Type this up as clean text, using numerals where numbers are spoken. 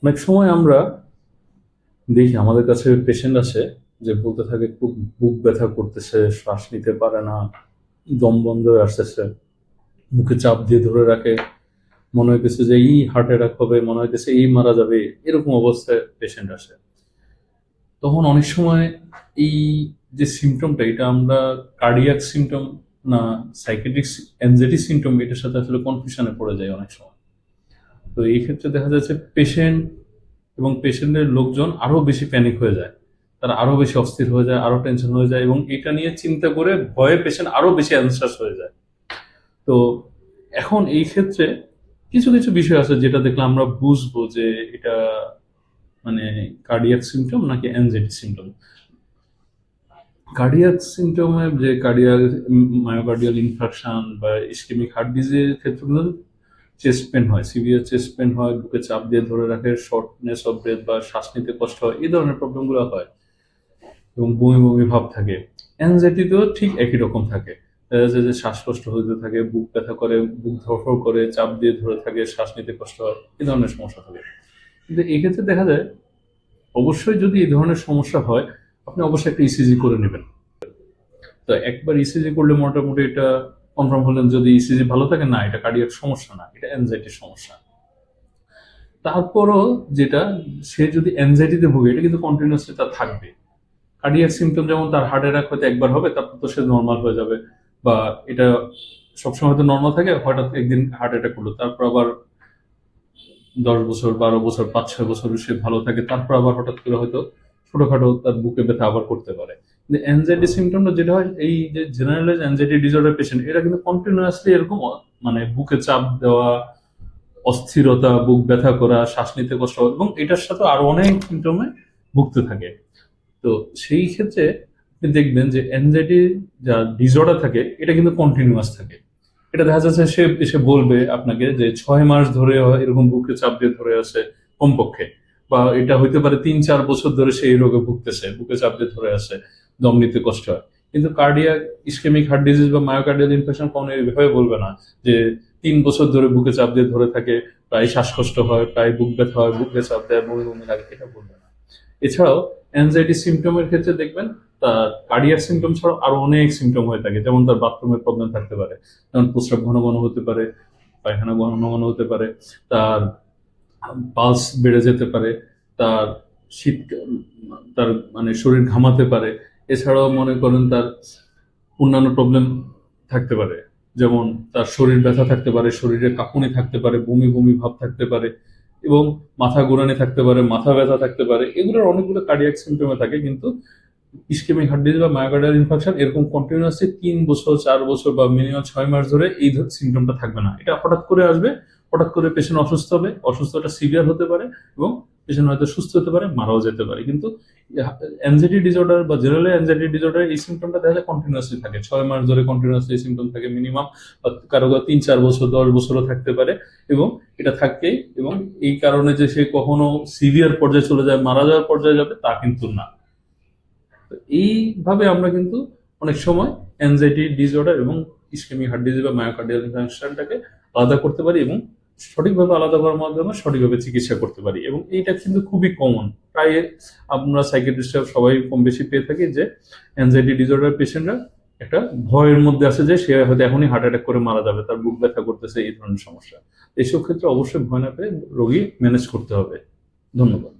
অনেক সময় আমরা দেখি আমাদের কাছে পেশেন্ট আসে যে বলতে থাকে খুব বুক ব্যথা করতেছে, শ্বাস নিতে পারে না, দম বন্ধ হয়ে আসতেছে, মুখে চাপ দিয়ে ধরে রাখে, মনে হইতেছে যে এই হার্ট অ্যাটাক হবে, মনে হইতেছে এই মারা যাবে, এরকম অবস্থায় পেশেন্ট আসে। তখন অনেক সময় এই যে সিমটমটা, এটা আমরা কার্ডিয়াক সিমটম না সাইকেট্রিক অ্যাংজাইটি সিমটম, এটার সাথে আসলে কনফিউশনে পড়ে যায় অনেক সময়। তো এই ক্ষেত্রে দেখা যাচ্ছে পেশেন্ট এবং পেশেন্টের লোকজন আরো বেশি প্যানিক হয়ে যায়, তারা আরো বেশি অস্থির হয়ে যায়, আরো টেনশন হয়ে যায় এবং এটা নিয়ে চিন্তা করে ভয়ে পেশেন্ট আরো বেশি অ্যানসাস হয়ে যায়। তো এখন এই ক্ষেত্রে কিছু কিছু বিষয় আছে যেটা দেখলে আমরা বুঝবো যে এটা মানে কার্ডিয়াক সিমটম নাকি অ্যাংজাইটি সিমটম। কার্ডিয়াক সিমটমে যে কার্ডিয়াক মায়োকার্ডিয়াল ইনফাকশন বা ইসকেমিক হার্ট ডিজিজের ক্ষেত্রে কিন্তু চেস্ট পেন হয়, সিভিয়ার চেস্ট পেন হয়, বুকে চাপ দিয়ে ধরে রাখে, শর্টনেস অফ ব্রেথ বা শ্বাস নিতে কষ্ট হয়, এই ধরনের প্রবলেমগুলো হয় এবং বমি বমি ভাব থাকে। অ্যাংজাইটিতেও ঠিক একই রকম থাকে, দেখা যাচ্ছে যে শ্বাসকষ্ট হতে থাকে, বুক ব্যথা করে, বুক ধড়ফড় করে, চাপ দিয়ে ধরে থাকে, শ্বাস নিতে কষ্ট হয়, এই ধরনের সমস্যা থাকে। কিন্তু এক্ষেত্রে দেখা যায় অবশ্যই যদি এই ধরনের সমস্যা হয় আপনি অবশ্যই একটা ইসিজি করে নেবেন। তো একবার ইসিজি করলে মোটামুটি এটা কনফার্ম হলেন, যদি ইসিজি ভালো থাকে না এটা কার্ডিয়াক সমস্যা না, এটা অ্যাংজাইটির সমস্যা। তারপরও যেটা, সে যদি অ্যাংজাইটিতে ভুগে এটা কিন্তু কন্টিনিউয়াসলি তার থাকবে। কার্ডিয়াক সিমটম যেমন তার হার্ট অ্যাটাক হয়তো একবার হবে, তারপর তো সে নর্মাল হয়ে যাবে, বা এটা সবসময় হয়তো নর্মাল থাকে, হঠাৎ একদিন হার্ট অ্যাটাক করলো, তারপর আবার 10 বছর, 12 বছর, 5-6 বছর সে ভালো থাকে, তারপর আবার হঠাৎ করে হয়তো ছোটখাটো তার বুকে ব্যথা আবার করতে পারে। কিন্তু অ্যাংজাইটি সিমটমটা যেটা হয়, এই যে জেনারেলাইজ অ্যাংজাইটি ডিসঅর্ডার পেশেন্ট, এরা কিন্তু কন্টিনিউয়াসলি এরকম মানে বুকে চাপ দেওয়া, অস্থিরতা, বুক ব্যথা করা, শ্বাস নিতে কষ্ট হওয়া এবং এটার সাথে আরো অনেক সিমটমে ভুগতে থাকে। তো সেই ক্ষেত্রে আপনি দেখবেন যে অ্যাংজাইটি যা ডিসঅর্ডার থাকে এটা কিন্তু কন্টিনিউয়াস থাকে। এটা দেখা যাচ্ছে সে এসে বলবে আপনাকে যে 6 মাস ধরে এরকম বুকে চাপ দিয়ে ধরে আছে কমপক্ষে, বা এটা হইতে পারে 3-4 বছর ধরে সে এই রোগে ভুগতেছে, বুকে চাপ দিয়ে ধরে আছে, দম নিতে কষ্ট হয়। কিন্তু কার্ডিয়াক ইসকেমিক হার্ট ডিজিজ বা মায়োকার্ডিয়াল ইনফেকশন কখনো এইভাবে বলবে না যে 3 বছর ধরে বুকে চাপ দিয়ে ধরে থাকে, প্রায় শ্বাসকষ্ট হয়, প্রায় বুক ব্যথা হয়, বুকে চাপ দেয়, বমি বমি লাগে, এটা বলবে না। এছাড়াও অ্যাংজাইটি সিমটমের ক্ষেত্রে দেখবেন তার কার্ডিয়াক সিমটম ছাড়াও আরো অনেক সিমটম হয়ে থাকে, যেমন তার বাথরুমের প্রবলেম থাকতে পারে, যেমন প্রস্রাব ঘন ঘন হতে পারে, পায়খানা ঘন ঘন হতে পারে, তার পালস বেড়ে যেতে পারে, তার শীত, তার মানে শরীর ঘামাতে পারে। এছাড়াও মনে করেন তার অন্যান্য প্রবলেম থাকতে পারে, যেমন তার শরীর ব্যথা থাকতে পারে, শরীরে কাঁপুনি থাকতে পারে, বমি বমি ভাব থাকতে পারে এবং মাথা ঘুরানি থাকতে পারে, মাথা ব্যথা থাকতে পারে। এগুলোর অনেকগুলো কার্ডিয়াক সিমটমে থাকে, কিন্তু ইসকেমিক হার্ট ডিজিজ বা মায়োকার্ডিয়াল ইনফাকশন এরকম কন্টিনিউয়াসলি 3 বছর, 4 বছর বা মিনিমাম 6 মাস ধরে এই সিমটমটা থাকবে না, এটা হঠাৎ করে আসবে, হঠাৎ করে পেশেন্ট অসুস্থ হবে, অসুস্থতা সিভিয়ার হতে পারে এবং পেশেন্ট হয়তো সুস্থ হতে পারে, মারাও যেতে পারে। কিন্তু অ্যাংজাইটি ডিসঅর্ডার বা জেনারেল অ্যাংজাইটি ডিসঅর্ডার এই সিমটমটা দেখা যায় কন্টিনিউয়াসলি থাকে, 6 মাস ধরে কন্টিনিউয়াসলি এই সিমটম থাকে মিনিমাম, কারো 3-4 বছর, 10 বছরও থাকতে পারে এবং এটা থাকবেই। এবং এই কারণে যে সে কখনো সিভিয়ার পর্যায়ে চলে যায়, মারা যাওয়ার পর্যায়ে যাবে তা কিন্তু না। তো এইভাবে আমরা কিন্তু অনেক সময় অ্যাংজাইটি ডিসঅর্ডার এবং ইসকেমিক হার্ট ডিজিজ বা মায়োকার্ডিয়াল ইনফারেকশনটাকে আলাদা করতে পারি এবং সঠিকভাবে আলাদা করার মাধ্যমে সঠিকভাবে চিকিৎসা করতে পারি। এবং এইটা কিন্তু খুবই কমন, প্রায় আমরা সাইকিয়াট্রিস্টরা সবাই কম বেশি পেয়ে থাকি যে অ্যাংজাইটি ডিসঅর্ডার পেশেন্টরা একটা ভয়ের মধ্যে আছে যে সে হয়তো এখনই হার্ট অ্যাটাক করে মারা যাবে, তার বুক ব্যথা করতেছে, এই ধরনের সমস্যা। এইসব ক্ষেত্রে অবশ্যই ভয় না পেয়ে রোগী ম্যানেজ করতে হবে। ধন্যবাদ।